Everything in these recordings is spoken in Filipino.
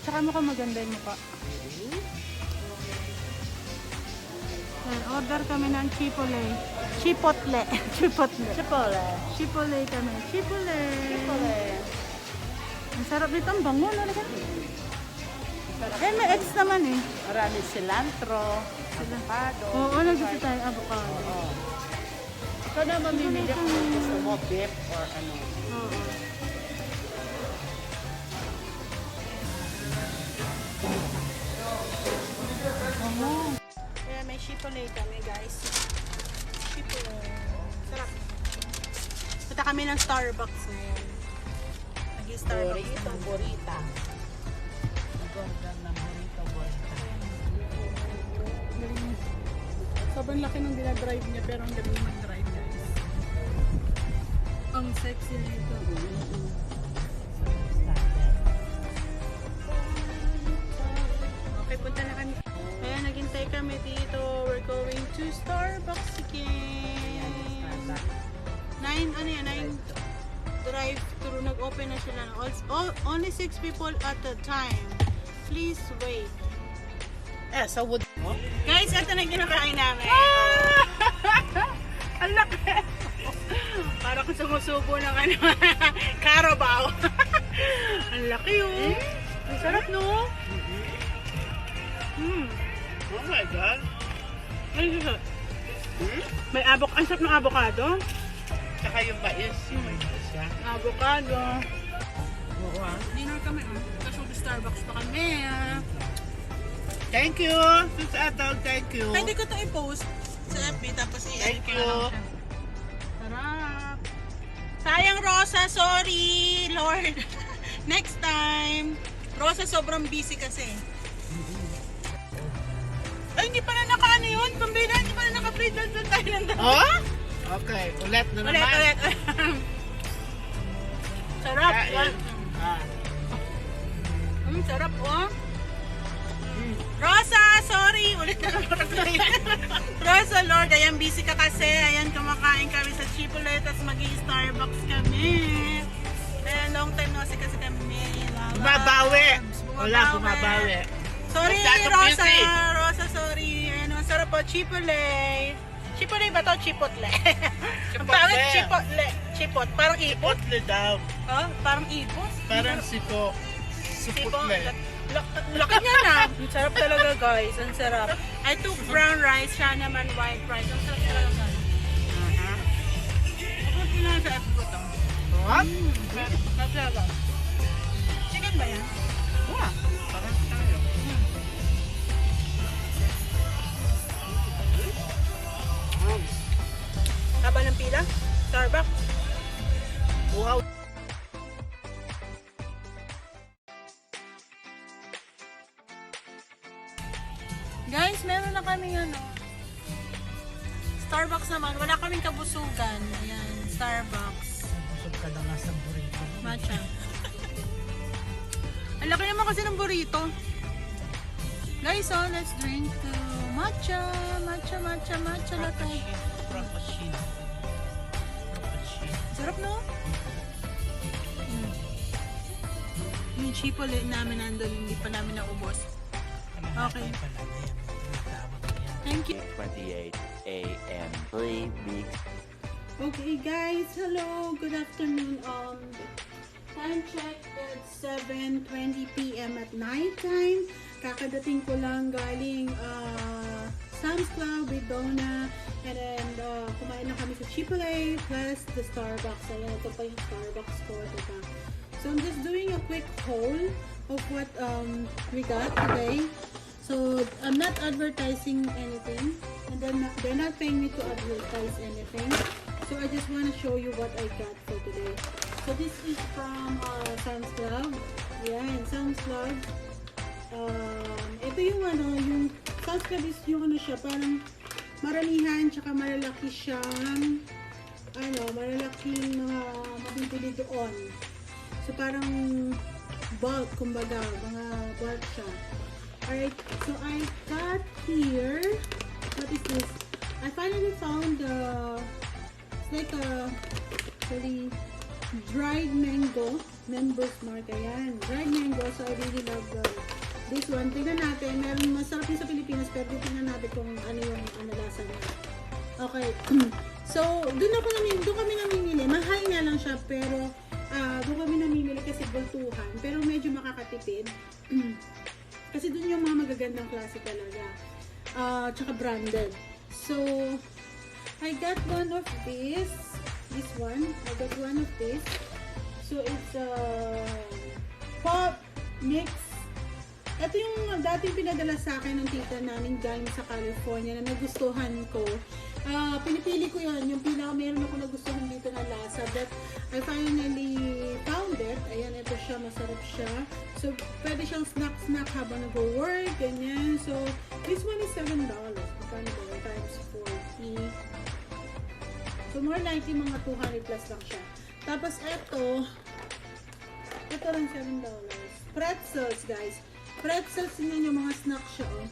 Tsaka mo maganda yung mukha. Ayan, order kami ng chipotle. Chipotle. Chipotle. Chipotle. Chipotle kami. Chipotle. Ang sarap nito. Ang bango. Ano ka? Eh, may eggs naman eh. Marami cilantro, avocado. Oo, nagdito tayo avocado. Oo. Ikaw na mamimili kung gusto mo beef or ano. Oo. Kaya may chipotle kami, guys. Chipotle. Sarap. Punta kami ng Starbucks ngayon. Nag-Starbucks Burrito, naman. burrita. Ganda ng burrito, burrita. Sobrang laki ng dinadrive niya pero ang galing mag-drive, guys. Ang sexy nito. Okay, punta na kami. Ayan, naghintay kami dito. We're going to Starbucks again. 9 drive-thru. Nag-open na sila. Only 6 people at a time. Please wait. So would mo? Guys, ito na yung kinakain namin. Ang laki. Para kung sumusubo ng ano, Carabao. Ang laki oh. Ang sarap no? Oh my God. Ay, sarap. May ang sarap ng avocado. Tsaka yung mais. Yung mais siya. Avocado. Oo ah. Dinner kami. Kasi Starbucks pa kami. Thank you. Sus Atog, thank you. Pwede ko ito i-post sa FB tapos i-edit Thank ko you. na lang siya. Sarap. Sayang Rosa, sorry Lord. Next time. Rosa sobrang busy kasi. Ay, hindi pala naka-ano yun. Pambila, hindi pala naka-free doon tayo ng dalawa. Oh? Okay, ulit na naman. Ulit. Sarap. Kain. Ah. Sarap oh. Rosa, sorry. Ulit na naman. Rosa, Lord, ayan, busy ka kasi. Ayan, kumakain kami sa Chipotle, tapos mag-i-Starbucks kami. Ayan, long time no kasi kami. Bumabawi. Wala, bumabawi. Sorry, Masyadong Rosa. busy. Rosa, sorry. Ayan, ang sarap po. Chipotle. Chipotle ba to? Chipotle. Ang pangit, Chipotle. Chipot. Parang ipot. Chipotle daw. Oh, parang ipot. Parang siko. Chipotle. Laki niya na. Ang sarap talaga, guys. Ang sarap. I took brown rice. Siya naman white rice. Ang sarap talaga, guys. Ako lang sa FB to. What? Sarap talaga. Chicken ba yan? Wow. Parang tayo. Haba ng pila? Starbucks? Wow. Guys, meron na kaming ano. Starbucks naman. Wala kaming kabusugan. Ayan, Starbucks. Busog ka na nga sa burrito. Matcha. Ang laki naman kasi ng burrito. Guys, so let's drink to matcha. Matcha latte. Frappuccino. Sarap, no? Yung chipotle namin nandun, hindi pa namin naubos. Okay. Thank you. 28 a.m. 3 weeks. Okay guys, hello, good afternoon. Time check at 7:20 p.m. at night time. Kakadating ko lang galing Sam's Club with Donna, and then kumain na kami sa Chipotle plus the Starbucks. Ayan, ito pa yung Starbucks ko. Diba? So I'm just doing a quick haul of what we got today. So I'm not advertising anything, and then they're not paying me to advertise anything. So I just want to show you what I got for today. So this is from Sam's Club. Ayan, Sam's Club. Ito yung ano, yung Sam's Club is yung ano siya, parang maramihan, tsaka malalaki siyang ano, malalaking mga mabibili doon. So parang bulk, kumbaga, mga bulk siya. Alright, so I got here, what is this? I finally found it's like a really dried mango. Members Mark, ayan. Dried mango, so I really love this one. Tingnan natin, meron masarap yung sa Pilipinas, pero tingnan natin kung ano yung lasa niya. Okay. So, doon kami namimili. Mahal nga lang siya, pero doon kami namimili kasi bultuhan. Pero medyo makakatipid. Kasi doon yung mga magagandang klase talaga. Tsaka branded. So, I got one of this. This one. I got one of this. So, it's pop mix. Ito yung dating pinadala sa akin ng tita namin galing sa California na nagustuhan ko. Pinipili ko yun. Yung meron ako nagustuhan dito na lasa. But I finally found it. Ayan, ito siya. Masarap siya. So, pwede siyang snack habang nag-work. Ganyan. So, this one is $7. Magkano ba? Times 40. So, more likely mga 200 plus lang siya. Tapos, ito lang $7. Pretzels, guys. Pretzels, yun yung mga snack siya, oh.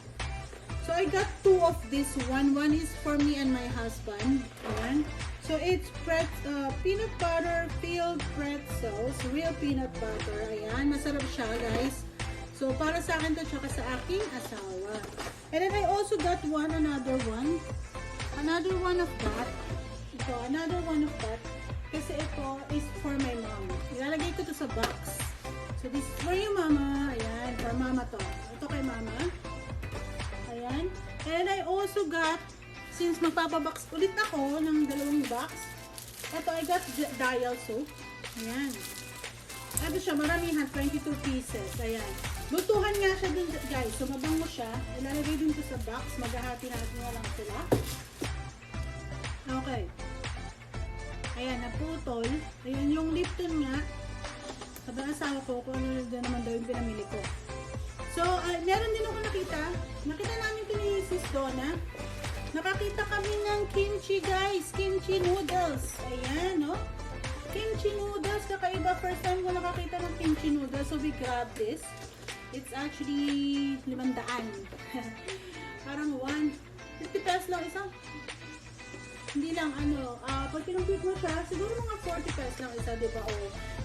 So, I got 2 of this one. One is for me and my husband. Ayan. So, it's peanut butter filled pretzels. Real peanut butter. Ayan. Masarap siya, guys. So, para sa akin to, tsaka sa aking asawa. And then, I also got another one. Another one of that. Ito, another one of that. Kasi ito is for my mom. Ilalagay ko to sa box. So, this is for you, mama. Ayan, for mama to. Ito kay mama. Ayan. And I also got, since magpapabox ulit ako ng 2 box, ito, I got dial soap. Ayan. Ito siya, maramihan, 22 pieces. Ayan. Lutuhan nga siya dun, guys. So, mabango siya. Ilalagay dun to sa box. Maghahati-hati na lang sila. Okay. Ayan, naputol. Ayan, yung Lipton nga. Sabi ng asawa ko kung ano naman daw yung pinamili ko. So, meron din ako nakita. Nakita namin ito ni Sis Donna. Nakakita kami ng kimchi, guys. Kimchi noodles. Ayan, no? Kimchi noodles. Kakaiba. First time ko nakakita ng kimchi noodles. So, we grabbed this. It's actually 500. Parang 50 pesos lang isa. Hindi lang, pag pinumpit mo siya, siguro mga 40 pesos lang isa, di ba? O,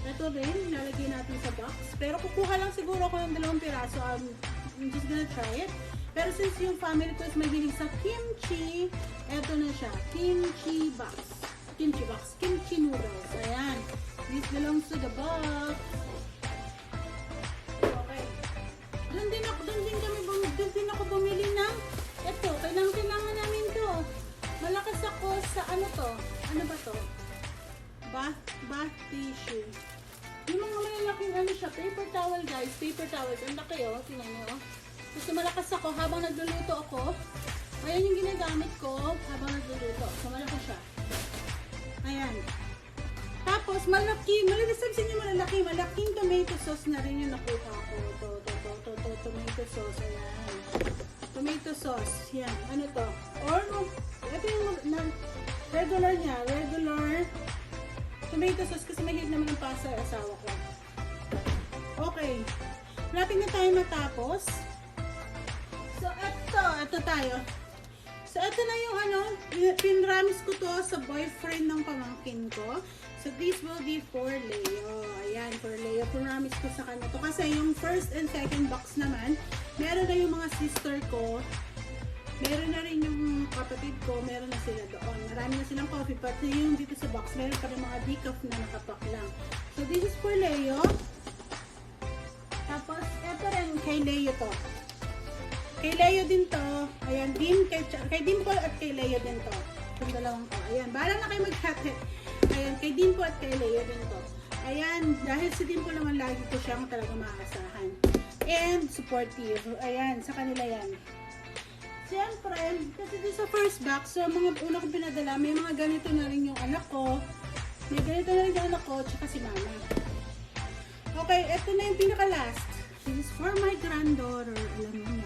ito rin, lalagay natin sa box. Pero kukuha lang siguro ako ng 2 piraso. I'm just gonna try it. Pero since yung family ko is mahilig sa kimchi, eto na siya. Kimchi box. Kimchi box. Kimchi noodles. Ayan. This belongs to the box. Okay. Doon din ako bumili ng eto. Kailangan namin to. Malakas ako sa to? Ano ba to? Bath tissue. Yung mga malalaking siya, paper towel, guys. Paper towels. Ang laki, oh. Tingnan nyo, oh. Kasi malakas ako habang nagluluto ako. Ayan yung ginagamit ko habang nagluluto. So, malaki siya. Ayan. Tapos, malilisabi nyo malaking tomato sauce na rin yung nakuha ko. Tomato sauce. Ayan. Tomato sauce. Yan. Ano to? Or, ito yung regular niya. Regular tomato sauce kasi mahilig naman ang pasa ang asawa ko. Okay. Malapit na tayo matapos. So, ito tayo. So, ito na yung pinramis ko to sa boyfriend ng pamangkin ko. So, this will be for Leo. Ayan, for Leo. Pinramis ko sa kanya to. Kasi yung first and second box naman, meron na yung mga sister ko. Meron na rin yung kapatid ko, meron na sila doon. Marami na silang coffee, pati yung dito sa box, meron pa rin mga decaf na nakapak lang. So, this is for Leo. Tapos, eto rin, kay Leo to. Kay Leo din to. Ayan, kay Dimple at kay Leo din to. Itong dalawang to. Ayan, bahala na kayo mag-hati. Ayan, kay Dimple at kay Leo din to. Ayan, dahil si Dimple naman lagi ko siyang talaga maaasahan. And supportive. Ayan, sa kanila yan. Siyempre, kasi dito sa first box, so mga una kong pinadala, may mga ganito na rin yung anak ko. May ganito na rin yung anak ko, tsaka si mama. Okay, ito na yung pinaka-last. This is for my granddaughter. Alam mo na.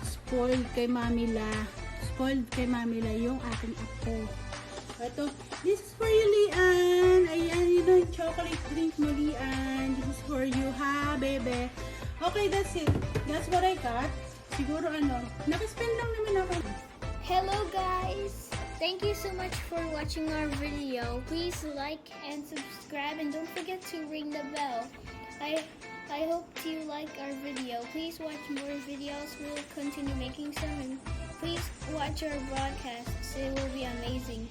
Spoiled kay Mamila. Spoiled kay Mamila yung aking apo. Ito, this is for you, Lian. Ayan, yun yung chocolate drink mo, Lian. This is for you, ha, bebe. Okay, that's it. That's what I got. Siguro nakaspend lang naman ako. Hello guys! Thank you so much for watching our video. Please like and subscribe and don't forget to ring the bell. I hope you like our video. Please watch more videos. We'll continue making some and please watch our broadcasts. It will be amazing.